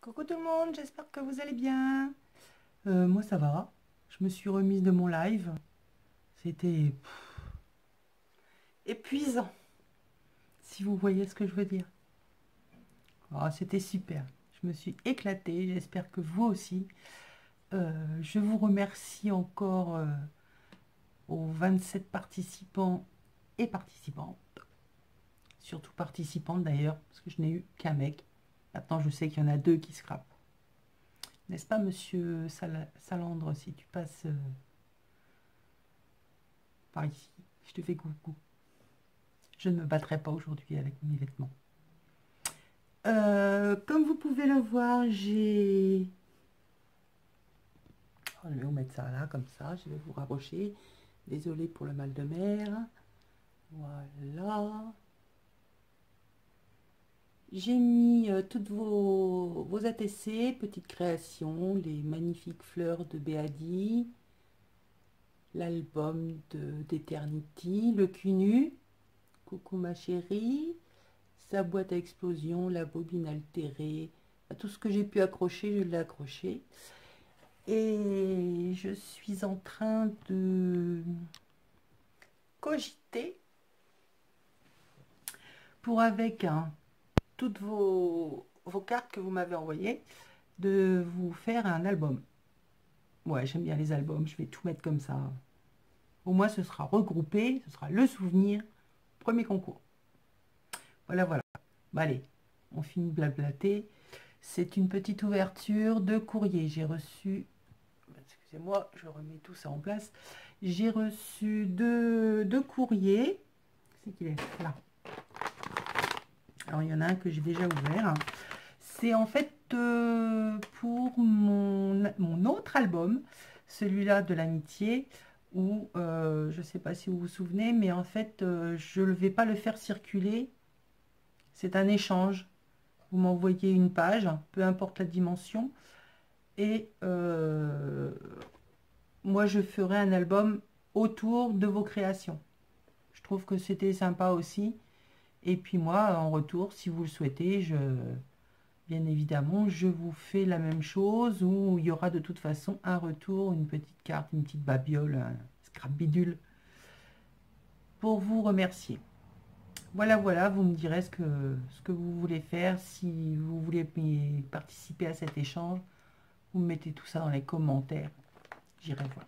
Coucou tout le monde, j'espère que vous allez bien. Moi ça va, je me suis remise de mon live. C'était épuisant, si vous voyez ce que je veux dire. C'était super, je me suis éclatée, j'espère que vous aussi. Je vous remercie encore aux 27 participants et participantes. Surtout participantes d'ailleurs, parce que je n'ai eu qu'un mec. Maintenant je sais qu'il y en a deux qui scrapent. N'est-ce pas, monsieur Salandre, si tu passes par ici, je te fais coucou. Je ne me battrai pas aujourd'hui avec mes vêtements. Comme vous pouvez le voir, j'ai... Je vais vous mettre ça là, comme ça. Je vais vous rapprocher. Désolée pour le mal de mer. Voilà. J'ai mis toutes vos ATC, petites créations, les magnifiques fleurs de Béadi, l'album d'Eternity, le cul nu, coucou ma chérie, sa boîte à explosion, la bobine altérée, tout ce que j'ai pu accrocher, je l'ai accroché. Et je suis en train de cogiter pour avec toutes vos cartes que vous m'avez envoyées, de vous faire un album. Ouais, j'aime bien les albums, je vais tout mettre comme ça. Au moins, ce sera regroupé, ce sera le souvenir, premier concours. Voilà, voilà. Bon, allez, on finit de blablater. C'est une petite ouverture de courrier. J'ai reçu, excusez-moi, je remets tout ça en place. J'ai reçu deux courriers. C'est qu'il est là. Alors, il y en a un que j'ai déjà ouvert. C'est en fait pour mon autre album, celui-là de l'amitié, où je ne sais pas si vous vous souvenez, mais en fait, je ne vais pas le faire circuler. C'est un échange. Vous m'envoyez une page, peu importe la dimension, et moi je ferai un album autour de vos créations. Je trouve que c'était sympa aussi. Et puis moi, en retour, si vous le souhaitez, bien évidemment, je vous fais la même chose, où il y aura de toute façon un retour, une petite carte, une petite babiole, un scrap bidule, pour vous remercier. Voilà, voilà, vous me direz ce que vous voulez faire, si vous voulez participer à cet échange. Vous mettez tout ça dans les commentaires. J'irai voir.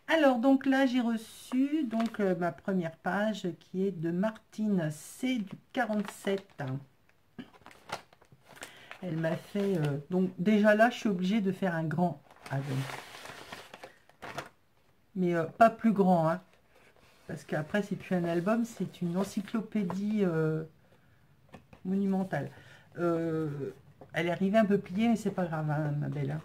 Alors, donc là, j'ai reçu ma première page qui est de Martine C du 47. Elle m'a fait... donc déjà là, je suis obligée de faire un grand album. Mais pas plus grand, hein, parce qu'après, c'est plus un album, c'est une encyclopédie monumentale. Elle est arrivée un peu pliée, mais c'est pas grave, hein, ma belle. Hein.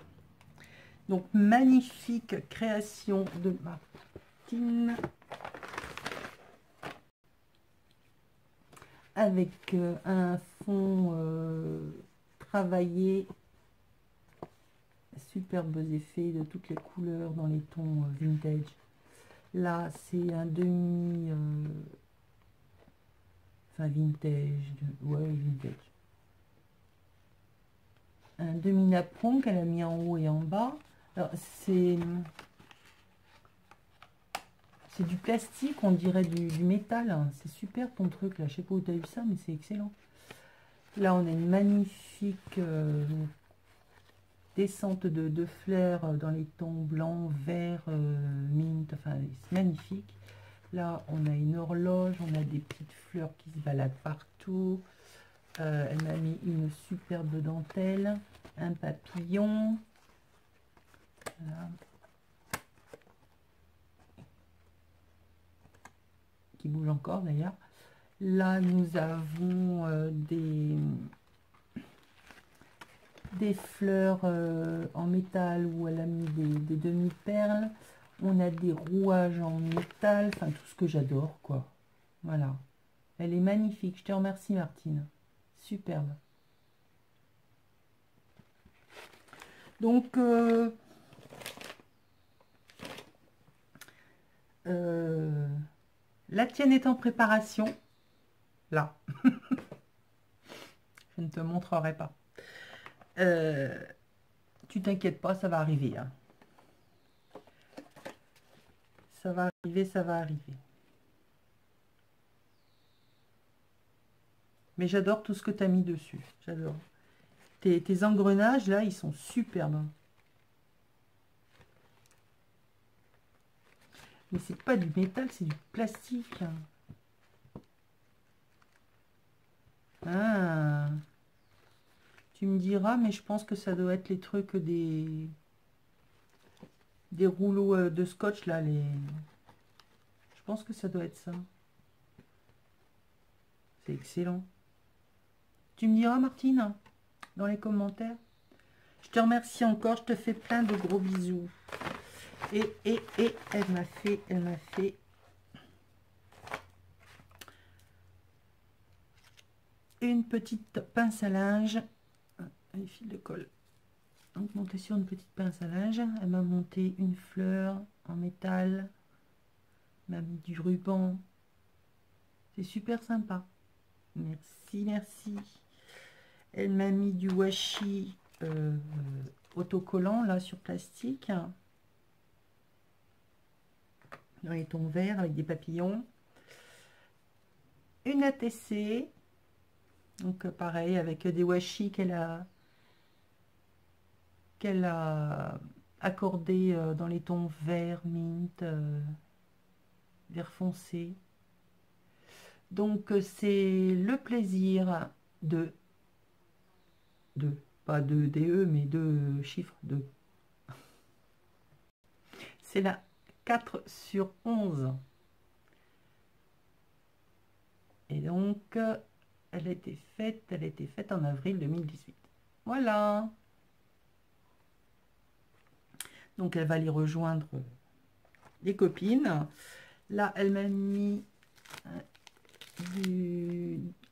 Donc, magnifique création de Martine. Avec un fond travaillé. Superbes effets de toutes les couleurs dans les tons vintage. Là, c'est un demi... enfin, vintage. Ouais, vintage. Un demi-napperon qu'elle a mis en haut et en bas. Alors, c'est du plastique, on dirait du métal. C'est super ton truc, là. Je sais pas où tu as eu ça, mais c'est excellent. Là, on a une magnifique descente de fleurs dans les tons blanc, vert, mint. Enfin, c'est magnifique. Là, on a une horloge, on a des petites fleurs qui se baladent partout. Elle m'a mis une superbe dentelle, un papillon. Voilà. Qui bouge encore d'ailleurs. Là, nous avons des fleurs en métal où elle a mis des demi-perles. On a des rouages en métal, enfin tout ce que j'adore, quoi. Voilà. Elle est magnifique. Je te remercie, Martine. Superbe. Donc, la tienne est en préparation. Là. Je ne te montrerai pas. Tu t'inquiètes pas, ça va arriver, hein. Ça va arriver, ça va arriver. Mais j'adore tout ce que tu as mis dessus. J'adore. Tes engrenages, là, ils sont superbes. Mais c'est pas du métal, c'est du plastique. Ah. Tu me diras, mais je pense que ça doit être les trucs des rouleaux de scotch, là. Je pense que ça doit être ça. C'est excellent. Tu me diras, Martine, dans les commentaires. Je te remercie encore, je te fais plein de gros bisous. Et elle m'a fait une petite pince à linge. Un fil de colle. Donc monter sur une petite pince à linge. Elle m'a monté une fleur en métal. Elle m'a mis du ruban. C'est super sympa. Merci, merci. Elle m'a mis du washi autocollant là sur plastique. Dans les tons verts avec des papillons. Une ATC. Donc pareil avec des washi qu'elle a accordé dans les tons vert, mint, vert foncé. Donc c'est le plaisir pas de DE, mais de chiffre 2. C'est la 4/11. Et donc, elle a été faite en avril 2018. Voilà. Donc, elle va aller rejoindre les copines. Là, elle m'a mis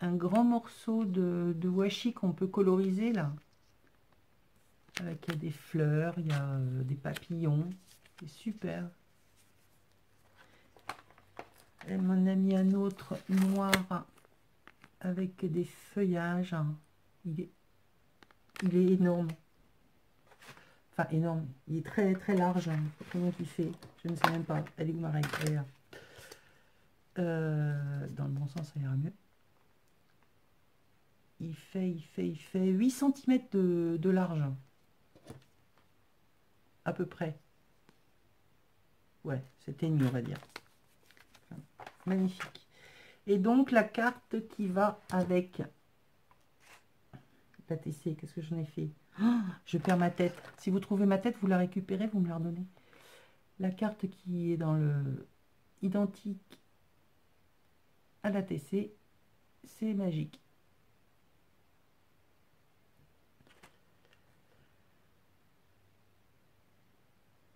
un grand morceau de washi qu'on peut coloriser, là. Avec des fleurs, il y a des papillons. C'est super. Elle m'en a mis un autre noir avec des feuillages. Il est énorme. Enfin, énorme. Il est très très large. Comment il fait? Je ne sais même pas. Elle est où ma règle? Elle est là. Dans le bon sens, ça ira mieux. Il fait 8 cm de large. À peu près. Ouais, c'était mieux, on va dire. Magnifique. Et donc, la carte qui va avec la TC, qu'est-ce que j'en ai fait? Oh, je perds ma tête. Si vous trouvez ma tête, vous la récupérez, vous me la redonnez. La carte qui est dans le identique à la TC, c'est magique.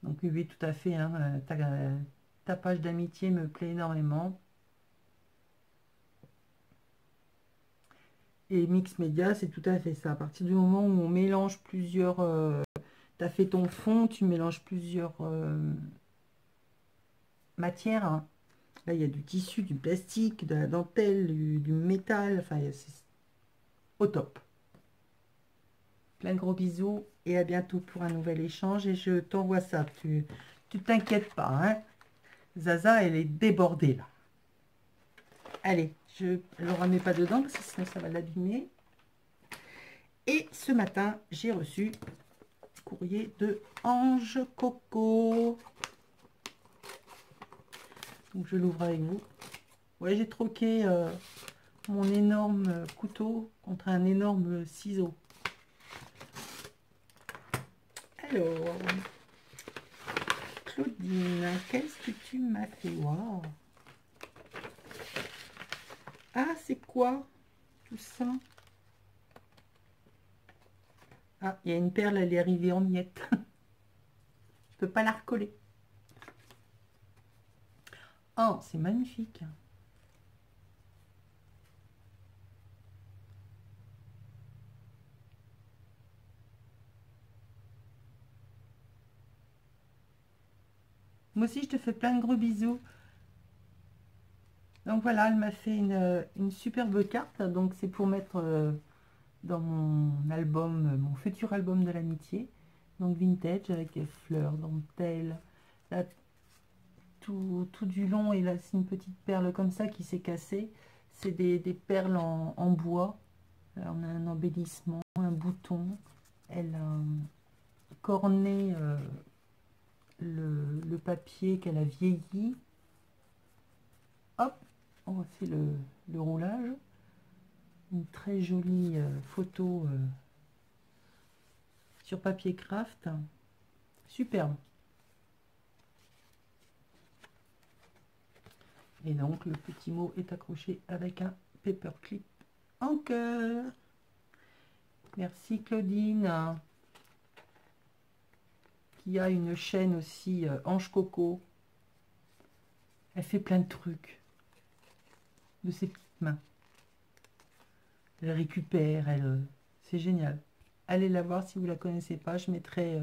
Donc oui, tout à fait, hein, ta page d'amitié me plaît énormément. Et mix média, c'est tout à fait ça. À partir du moment où on mélange plusieurs... tu as fait ton fond, tu mélanges plusieurs matières, hein. Là, il y a du tissu, du plastique, de la dentelle, du métal. Enfin, c'est au top. Plein de gros bisous et à bientôt pour un nouvel échange. Et je t'envoie ça. Tu t'inquiètes pas, hein. Zaza, elle est débordée, là. Allez, je ne le remets pas dedans parce que sinon ça va l'abîmer. Et ce matin, j'ai reçu courrier de Ange Coco. Donc je l'ouvre avec vous. Ouais, j'ai troqué mon énorme couteau contre un énorme ciseau. Alors, Claudine, qu'est-ce que tu m'as fait? Wow. Ah, c'est quoi tout ça? Ah, il y a une perle, elle est arrivée en miettes. Je peux pas la recoller. Oh, c'est magnifique. Moi aussi, je te fais plein de gros bisous. Donc voilà, elle m'a fait une superbe carte. Donc c'est pour mettre dans mon album, mon futur album de l'amitié. Donc vintage avec des fleurs, dentelle, là, tout du long, et là c'est une petite perle comme ça qui s'est cassée. C'est des perles en bois. Là, on a un embellissement, un bouton. Elle a corné le papier qu'elle a vieilli. Hop, on refait le roulage. Une très jolie photo sur papier craft. Superbe. Et donc le petit mot est accroché avec un paperclip en cœur. Merci Claudine, qui a une chaîne aussi Ange Coco. Elle fait plein de trucs de ses petites mains. Elle récupère, c'est génial. Allez la voir si vous la connaissez pas. Je mettrai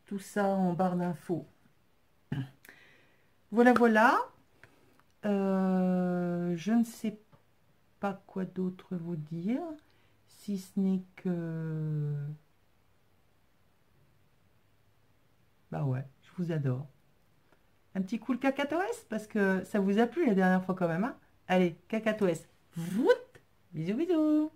tout ça en barre d'infos. Voilà, voilà. Je ne sais pas quoi d'autre vous dire, si ce n'est que... Bah ouais, je vous adore. Un petit coup le cacatoès, parce que ça vous a plu la dernière fois quand même, hein. Allez, cacatoès. Bisous, bisous.